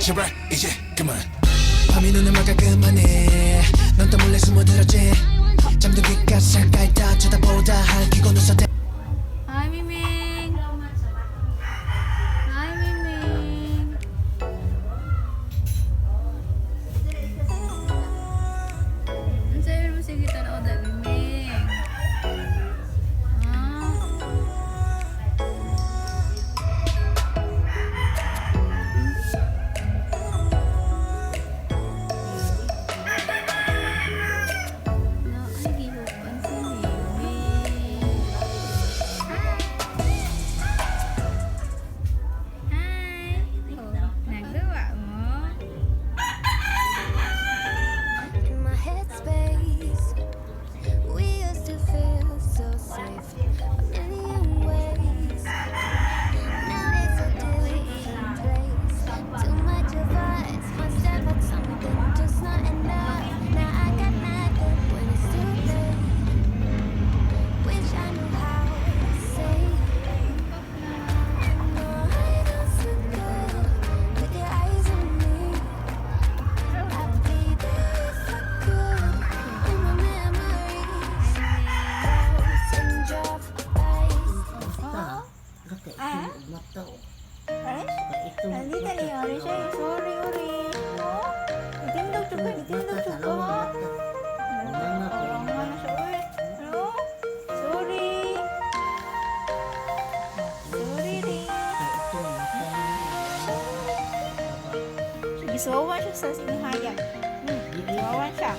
제발 이제 그만 밤이 눈을 막아 그만해 넌 또 몰래 숨어들었지 잠든 귓가에 가까이 다 쳐다보다 할퀴고 눈썹대 Hi, Miming. Hi, Miming. Ang sayo mo sige tanaw da, Miming. Nanti tadi hari saya sorry ori. Ditindog cukup, ditindog cukup. Mana sorry? Halo, sorry. Sorry ri. Sige, sawawan siya sa sinihaya. Sawawan siya.